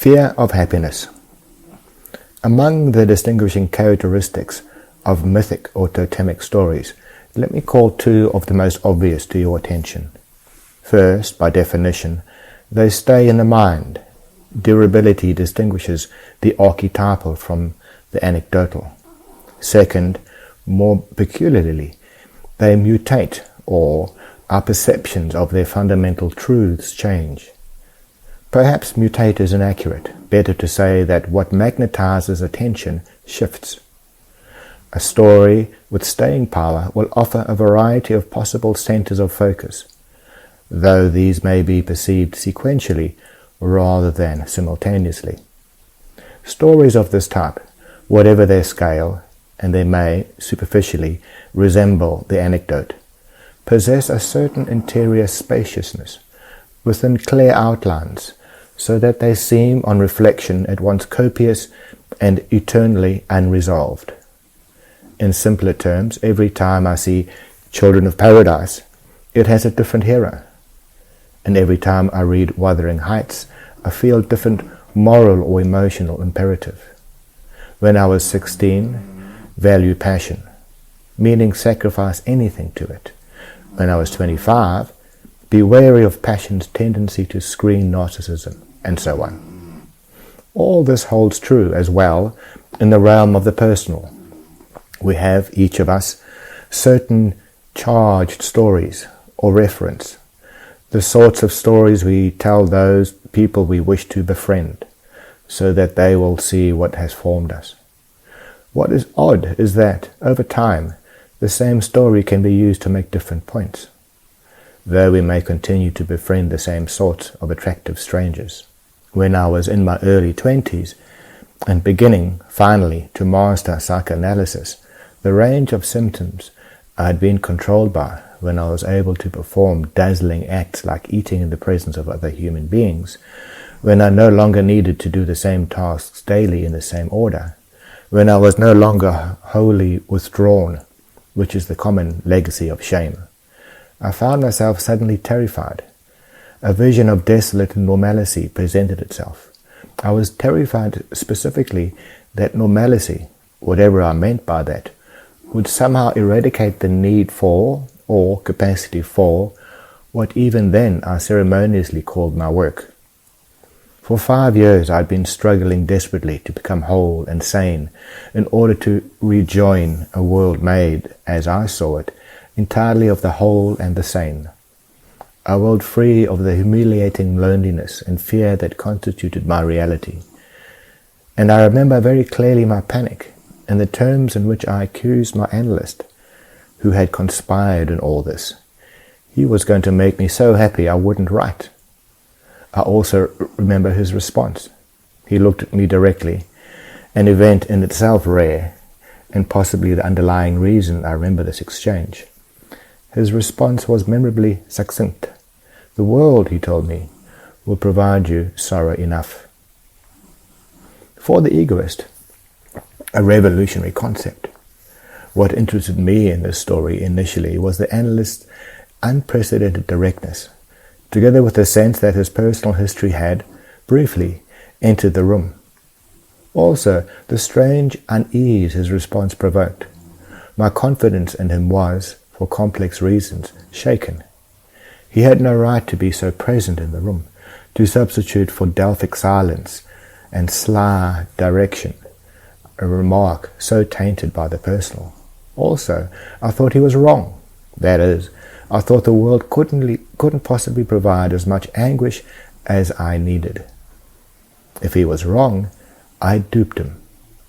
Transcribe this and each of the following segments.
Fear of happiness. Among the distinguishing characteristics of mythic or totemic stories, let me call two of the most obvious to your attention. First, by definition, they stay in the mind. Durability distinguishes the archetypal from the anecdotal. Second, more peculiarly, they mutate, or our perceptions of their fundamental truths change. Perhaps mutate is inaccurate. Better to say that what magnetizes attention shifts. A story with staying power will offer a variety of possible centers of focus, though these may be perceived sequentially rather than simultaneously. Stories of this type, whatever their scale, and they may, superficially, resemble the anecdote, possess a certain interior spaciousness, within clear outlines, so that they seem on reflection at once copious and eternally unresolved. In simpler terms, every time I see Children of Paradise, it has a different hero. And every time I read Wuthering Heights, I feel a different moral or emotional imperative. When I was 16, value passion, meaning sacrifice anything to it. When I was 25, be wary of passion's tendency to screen narcissism, and so on. All this holds true as well in the realm of the personal. We have, each of us, certain charged stories or reference, the sorts of stories we tell those people we wish to befriend, so that they will see what has formed us. What is odd is that, over time, the same story can be used to make different points, though we may continue to befriend the same sorts of attractive strangers. When I was in my early 20s, and beginning, finally, to master psychoanalysis, the range of symptoms I had been controlled by, when I was able to perform dazzling acts like eating in the presence of other human beings, when I no longer needed to do the same tasks daily in the same order, when I was no longer wholly withdrawn, which is the common legacy of shame, I found myself suddenly terrified. A vision of desolate normalcy presented itself. I was terrified specifically that normalcy, whatever I meant by that, would somehow eradicate the need for, or capacity for, what even then I ceremoniously called my work. For 5 years I had been struggling desperately to become whole and sane in order to rejoin a world made, as I saw it, entirely of the whole and the sane. A world free of the humiliating loneliness and fear that constituted my reality. And I remember very clearly my panic, and the terms in which I accused my analyst, who had conspired in all this. He was going to make me so happy I wouldn't write. I also remember his response. He looked at me directly, an event in itself rare, and possibly the underlying reason I remember this exchange. His response was memorably succinct. The world, he told me, will provide you sorrow enough. For the egoist, a revolutionary concept. What interested me in this story initially was the analyst's unprecedented directness, together with the sense that his personal history had, briefly, entered the room. Also, the strange unease his response provoked. My confidence in him was, for complex reasons, shaken. He had no right to be so present in the room, to substitute for Delphic silence and sly direction a remark so tainted by the personal. Also, I thought he was wrong. That is, I thought the world couldn't possibly provide as much anguish as I needed. If he was wrong, I had duped him.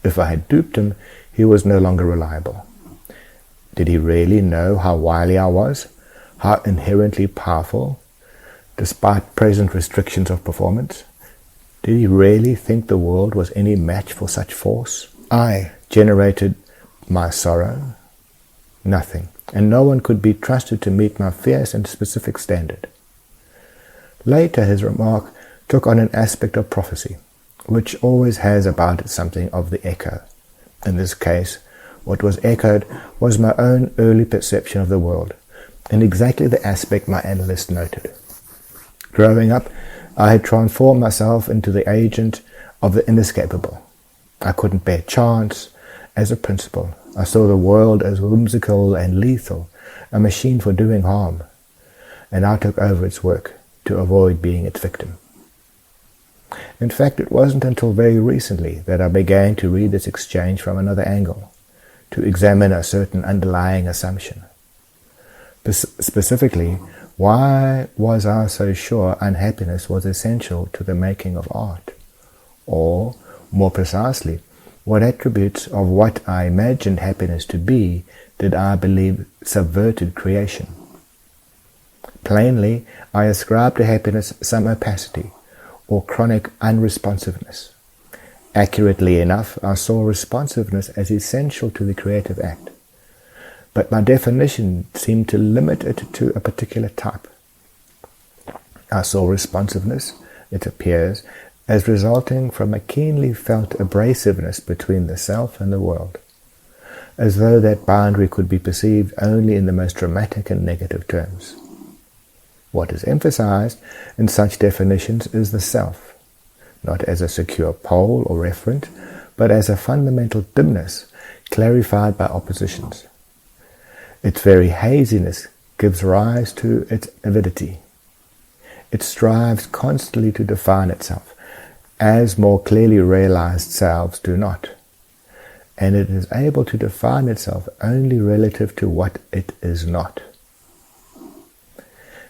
If I had duped him, he was no longer reliable. Did he really know how wily I was? How inherently powerful, despite present restrictions of performance? Did he really think the world was any match for such force? I generated my sorrow? Nothing, and no one could be trusted to meet my fierce and specific standard. Later his remark took on an aspect of prophecy, which always has about it something of the echo. In this case, what was echoed was my own early perception of the world, in exactly the aspect my analyst noted. Growing up, I had transformed myself into the agent of the inescapable. I couldn't bear chance as a principle. I saw the world as whimsical and lethal, a machine for doing harm, and I took over its work to avoid being its victim. In fact, it wasn't until very recently that I began to read this exchange from another angle, to examine a certain underlying assumption. Specifically, why was I so sure unhappiness was essential to the making of art? Or, more precisely, what attributes of what I imagined happiness to be did I believe subverted creation? Plainly, I ascribed to happiness some opacity, or chronic unresponsiveness. Accurately enough, I saw responsiveness as essential to the creative act, but my definition seemed to limit it to a particular type. I saw responsiveness, it appears, as resulting from a keenly felt abrasiveness between the self and the world, as though that boundary could be perceived only in the most dramatic and negative terms. What is emphasized in such definitions is the self, not as a secure pole or referent, but as a fundamental dimness clarified by oppositions. Its very haziness gives rise to its avidity. It strives constantly to define itself, as more clearly realized selves do not, and it is able to define itself only relative to what it is not.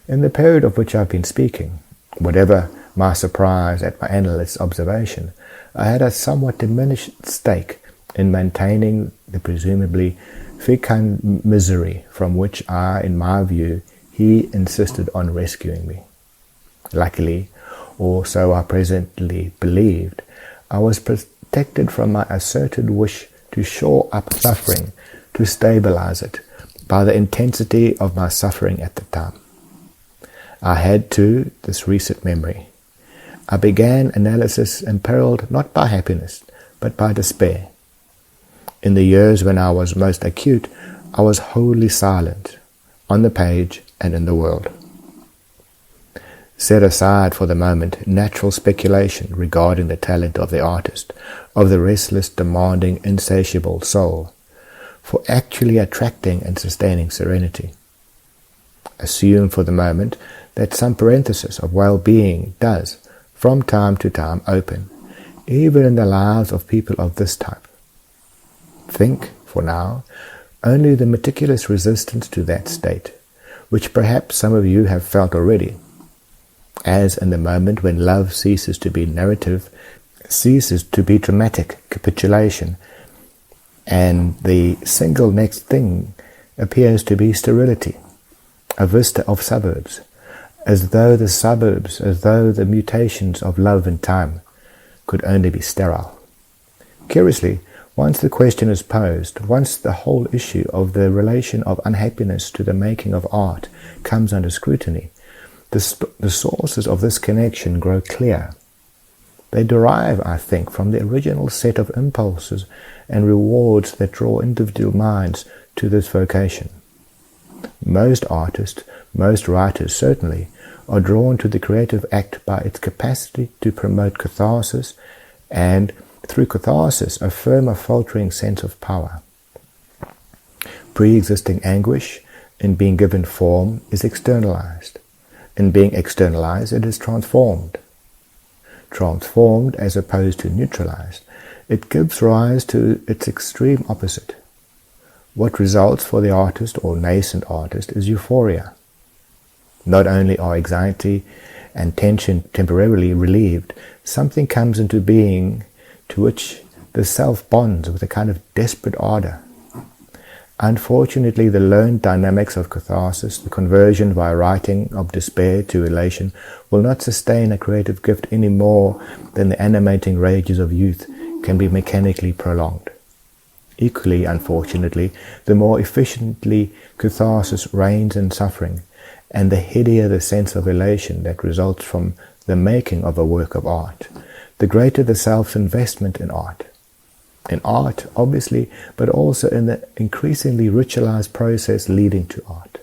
In the period of which I've been speaking, whatever my surprise at my analyst's observation, I had a somewhat diminished stake in maintaining the presumably fecund misery from which in my view, he insisted on rescuing me. Luckily, or so I presently believed, I was protected from my asserted wish to shore up suffering, to stabilize it, by the intensity of my suffering at the time. I had, too, this recent memory. I began analysis imperiled not by happiness, but by despair. In the years when I was most acute, I was wholly silent, on the page and in the world. Set aside for the moment natural speculation regarding the talent of the artist, of the restless, demanding, insatiable soul, for actually attracting and sustaining serenity. Assume for the moment that some parenthesis of well-being does, from time to time, open, even in the lives of people of this type. Think, for now, only the meticulous resistance to that state, which perhaps some of you have felt already, as in the moment when love ceases to be narrative, ceases to be dramatic capitulation, and the single next thing appears to be sterility, a vista of suburbs, as though the mutations of love and time could only be sterile. Curiously, once the question is posed, once the whole issue of the relation of unhappiness to the making of art comes under scrutiny, the sources of this connection grow clear. They derive, I think, from the original set of impulses and rewards that draw individual minds to this vocation. Most artists, most writers certainly, are drawn to the creative act by its capacity to promote catharsis and, through catharsis, affirm a faltering sense of power. Pre-existing anguish, in being given form, is externalized. In being externalized, it is transformed. Transformed as opposed to neutralized, it gives rise to its extreme opposite. What results for the artist or nascent artist is euphoria. Not only are anxiety and tension temporarily relieved, something comes into being to which the self bonds with a kind of desperate ardor. Unfortunately, the learned dynamics of catharsis, the conversion by writing of despair to elation, will not sustain a creative gift any more than the animating rages of youth can be mechanically prolonged. Equally, unfortunately, the more efficiently catharsis reigns in suffering, and the headier the sense of elation that results from the making of a work of art, the greater the self's investment in art. In art, obviously, but also in the increasingly ritualized process leading to art.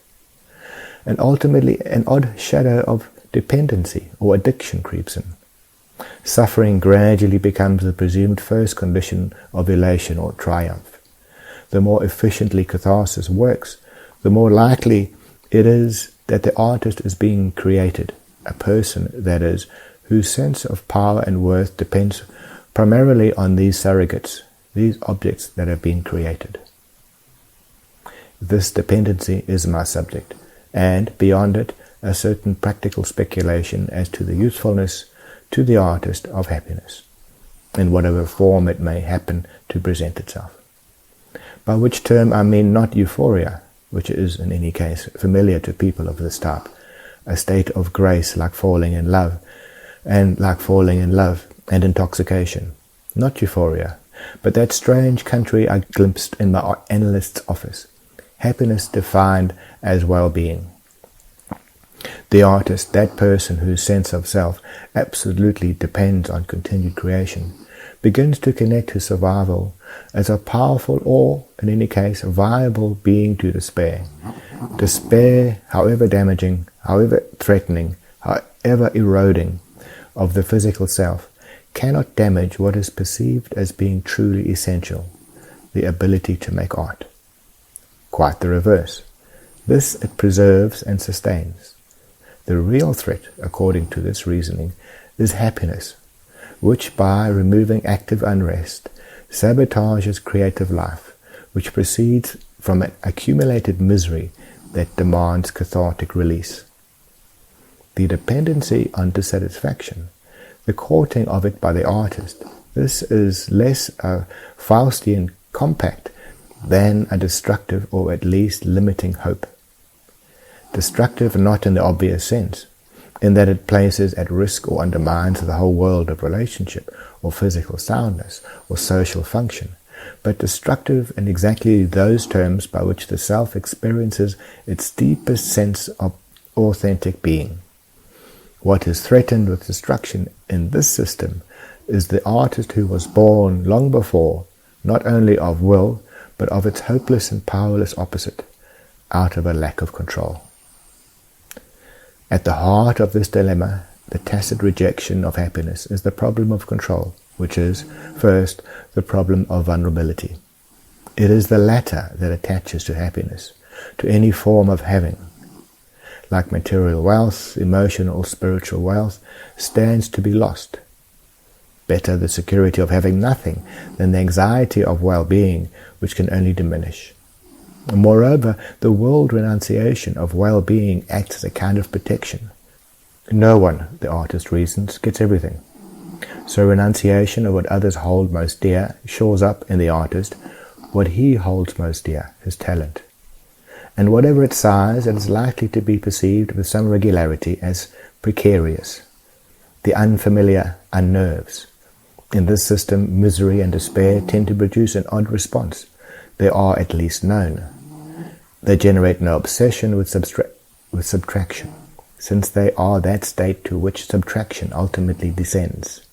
And ultimately, an odd shadow of dependency or addiction creeps in. Suffering gradually becomes the presumed first condition of elation or triumph. The more efficiently catharsis works, the more likely it is that the artist is being created, a person, that is, whose sense of power and worth depends primarily on these surrogates, these objects that have been created. This dependency is my subject, and beyond it, a certain practical speculation as to the usefulness to the artist of happiness, in whatever form it may happen to present itself. By which term I mean not euphoria, which is in any case familiar to people of this type, a state of grace like falling in love, and intoxication. Not euphoria, but that strange country I glimpsed in my analyst's office, happiness defined as well-being. The artist, that person whose sense of self absolutely depends on continued creation, begins to connect his survival as a powerful or, in any case, viable being to despair. Despair, however damaging, however threatening, however eroding of the physical self, cannot damage what is perceived as being truly essential, the ability to make art. Quite the reverse. This it preserves and sustains. The real threat, according to this reasoning, is happiness, which by removing active unrest sabotages creative life, which proceeds from an accumulated misery that demands cathartic release. The dependency on dissatisfaction, the courting of it by the artist, this is less a Faustian compact than a destructive or at least limiting hope. Destructive not in the obvious sense, in that it places at risk or undermines the whole world of relationship or physical soundness or social function, but destructive in exactly those terms by which the self experiences its deepest sense of authentic being. What is threatened with destruction in this system is the artist who was born long before, not only of will, but of its hopeless and powerless opposite, out of a lack of control. At the heart of this dilemma, the tacit rejection of happiness, is the problem of control, which is, first, the problem of vulnerability. It is the latter that attaches to happiness, to any form of having. Like material wealth, emotional or spiritual wealth stands to be lost. Better the security of having nothing than the anxiety of well-being, which can only diminish. Moreover, the world renunciation of well-being acts as a kind of protection. No one, the artist reasons, gets everything. So renunciation of what others hold most dear shores up in the artist what he holds most dear, his talent. And whatever its size, it is likely to be perceived with some regularity as precarious. The unfamiliar unnerves. In this system, misery and despair tend to produce an odd response. They are at least known. They generate no obsession with subtraction, since they are that state to which subtraction ultimately descends.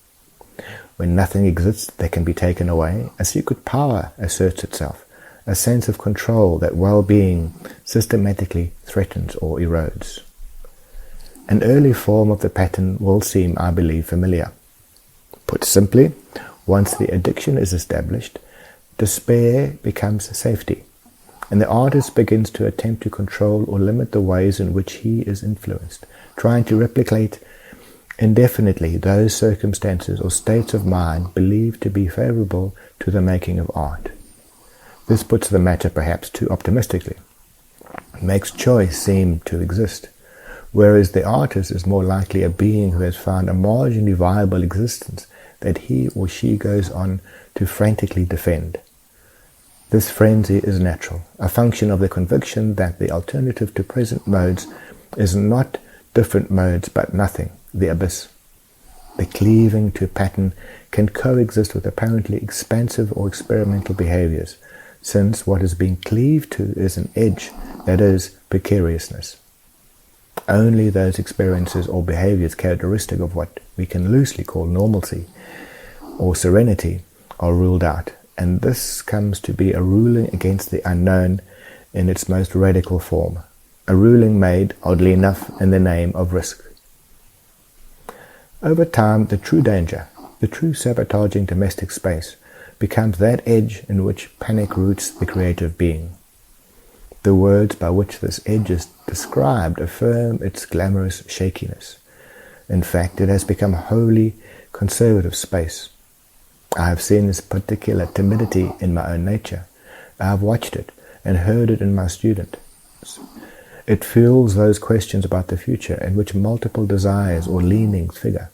When nothing exists that can be taken away, a secret power asserts itself, a sense of control that well-being systematically threatens or erodes. An early form of the pattern will seem, I believe, familiar. Put simply, once the addiction is established, despair becomes safety, and the artist begins to attempt to control or limit the ways in which he is influenced, trying to replicate indefinitely those circumstances or states of mind believed to be favorable to the making of art. This puts the matter perhaps too optimistically, makes choice seem to exist, whereas the artist is more likely a being who has found a marginally viable existence that he or she goes on to frantically defend. This frenzy is natural, a function of the conviction that the alternative to present modes is not different modes but nothing, the abyss. The cleaving to pattern can coexist with apparently expansive or experimental behaviors, since what is being cleaved to is an edge, that is, precariousness. Only those experiences or behaviors characteristic of what we can loosely call normalcy or serenity are ruled out, and this comes to be a ruling against the unknown in its most radical form, a ruling made, oddly enough, in the name of risk. Over time, the true danger, the true sabotaging domestic space, becomes that edge in which panic roots the creative being. The words by which this edge is described affirm its glamorous shakiness. In fact, it has become wholly conservative space. I have seen this particular timidity in my own nature. I have watched it and heard it in my students. It fuels those questions about the future in which multiple desires or leanings figure.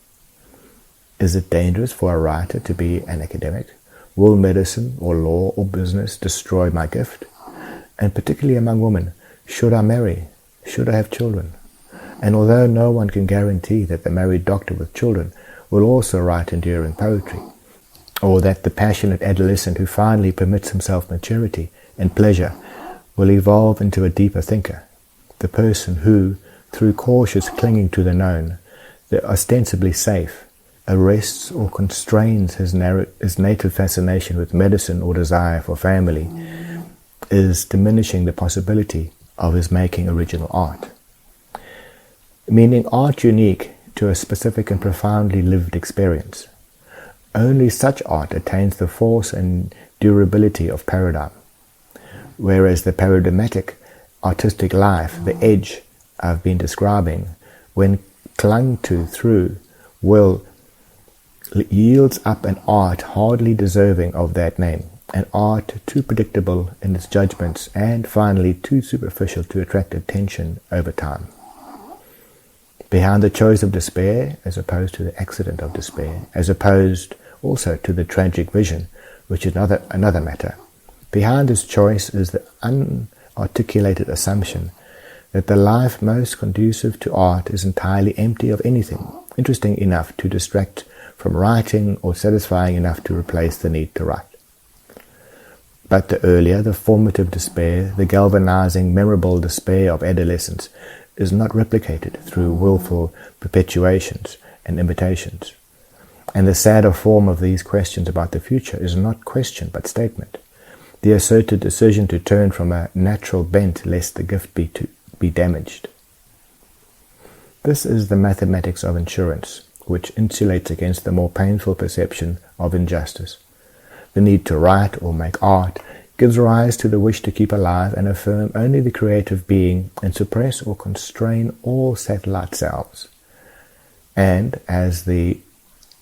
Is it dangerous for a writer to be an academic? Will medicine or law or business destroy my gift? And particularly among women, should I marry? Should I have children? And although no one can guarantee that the married doctor with children will also write enduring poetry, or that the passionate adolescent who finally permits himself maturity and pleasure will evolve into a deeper thinker, the person who, through cautious clinging to the known, the ostensibly safe, arrests or constrains his native fascination with medicine or desire for family, is diminishing the possibility of his making original art. Meaning art unique to a specific and profoundly lived experience. Only such art attains the force and durability of paradigm, whereas the paradigmatic artistic life, the edge I've been describing, when clung to through will, yields up an art hardly deserving of that name, an art too predictable in its judgments and finally too superficial to attract attention over time. Behind the choice of despair, as opposed to the accident of despair, as opposed also to the tragic vision, which is another matter, behind this choice is the unarticulated assumption that the life most conducive to art is entirely empty of anything interesting enough to distract from writing or satisfying enough to replace the need to write. But the earlier, the formative despair, the galvanizing, memorable despair of adolescence is not replicated through willful perpetuations and imitations. And the sadder form of these questions about the future is not question but statement, the asserted decision to turn from a natural bent lest the gift be damaged. This is the mathematics of insurance, which insulates against the more painful perception of injustice. The need to write or make art gives rise to the wish to keep alive and affirm only the creative being and suppress or constrain all satellite selves. And as the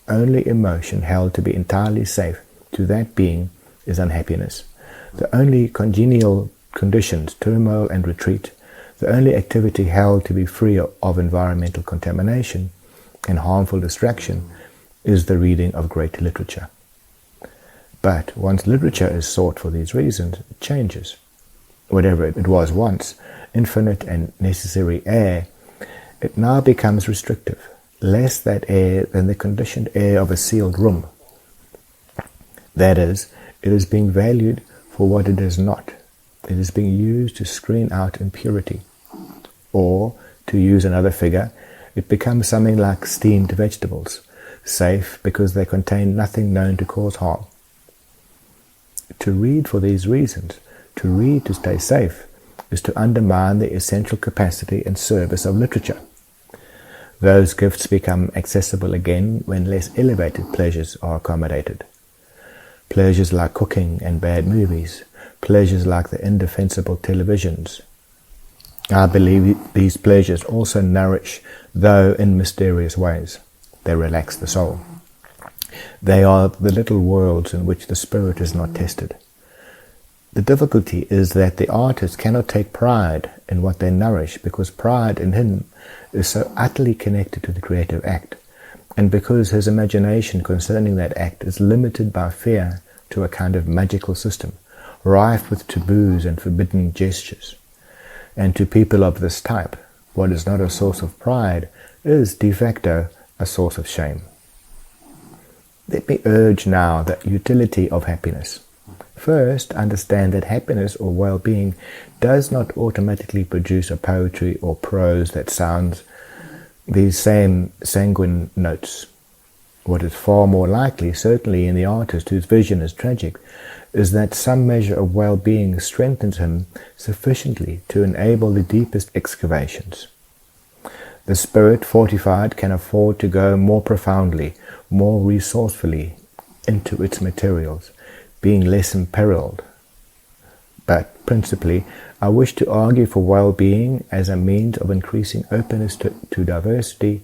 only emotion held to be entirely safe to that being is unhappiness, the only congenial conditions, turmoil and retreat, the only activity held to be free of environmental contamination and harmful distraction is the reading of great literature. But once literature is sought for these reasons, it changes. Whatever it was once, infinite and necessary air, it now becomes restrictive, less that air than the conditioned air of a sealed room. That is, it is being valued for what it is not. It is being used to screen out impurity. Or, to use another figure, it becomes something like steamed vegetables, safe because they contain nothing known to cause harm. To read for these reasons, to read to stay safe, is to undermine the essential capacity and service of literature. Those gifts become accessible again when less elevated pleasures are accommodated. Pleasures like cooking and bad movies, pleasures like the indefensible televisions. I believe these pleasures also nourish, though in mysterious ways. They relax the soul. They are the little worlds in which the spirit is not tested. The difficulty is that the artist cannot take pride in what they nourish because pride in him is so utterly connected to the creative act, and because his imagination concerning that act is limited by fear to a kind of magical system, rife with taboos and forbidden gestures. And to people of this type, what is not a source of pride is de facto a source of shame. Let me urge now the utility of happiness. First, understand that happiness or well-being does not automatically produce a poetry or prose that sounds these same sanguine notes. What is far more likely, certainly in the artist whose vision is tragic, is that some measure of well-being strengthens him sufficiently to enable the deepest excavations. The spirit, fortified, can afford to go more profoundly, more resourcefully into its materials, being less imperiled. But principally, I wish to argue for well-being as a means of increasing openness to diversity,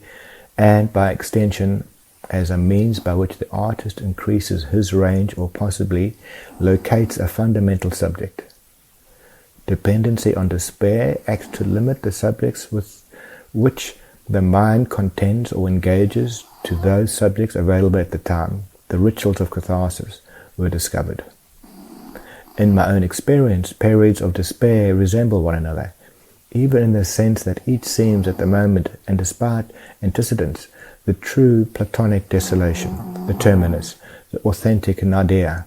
and by extension as a means by which the artist increases his range or possibly locates a fundamental subject. Dependency on despair acts to limit the subjects with which the mind contends or engages to those subjects available at the time the rituals of catharsis were discovered. In my own experience, periods of despair resemble one another, even in the sense that each seems at the moment, and despite antecedents, the true Platonic desolation, the terminus, the authentic nadir,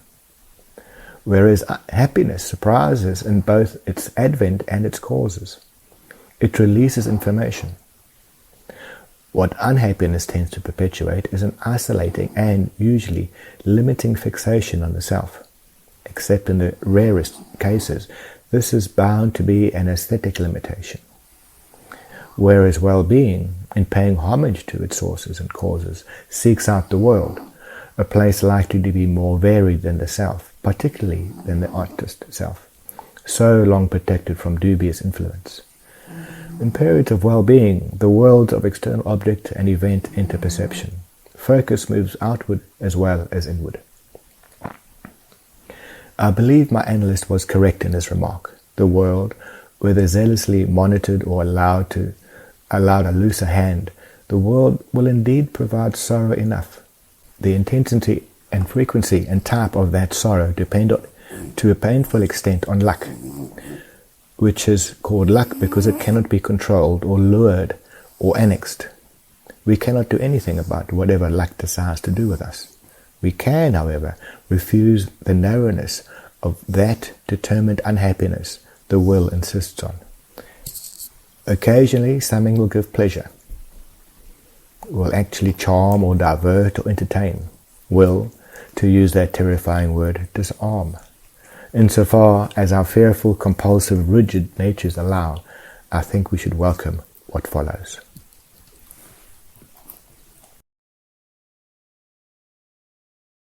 whereas happiness surprises in both its advent and its causes. It releases information. What unhappiness tends to perpetuate is an isolating and usually limiting fixation on the self. Except in the rarest cases, this is bound to be an aesthetic limitation. Whereas well-being, in paying homage to its sources and causes, seeks out the world, a place likely to be more varied than the self, particularly than the artist self, so long protected from dubious influence. In periods of well-being, the worlds of external object and event enter perception. Focus moves outward as well as inward. I believe my analyst was correct in this remark. The world, whether zealously monitored or allowed a looser hand, the world will indeed provide sorrow enough. The intensity and frequency and type of that sorrow depend to a painful extent on luck, which is called luck because it cannot be controlled or lured or annexed. We cannot do anything about whatever luck decides to do with us. We can, however, refuse the narrowness of that determined unhappiness the will insists on. Occasionally, something will give pleasure, will actually charm or divert or entertain, will, to use that terrifying word, disarm. Insofar as our fearful, compulsive, rigid natures allow, I think we should welcome what follows.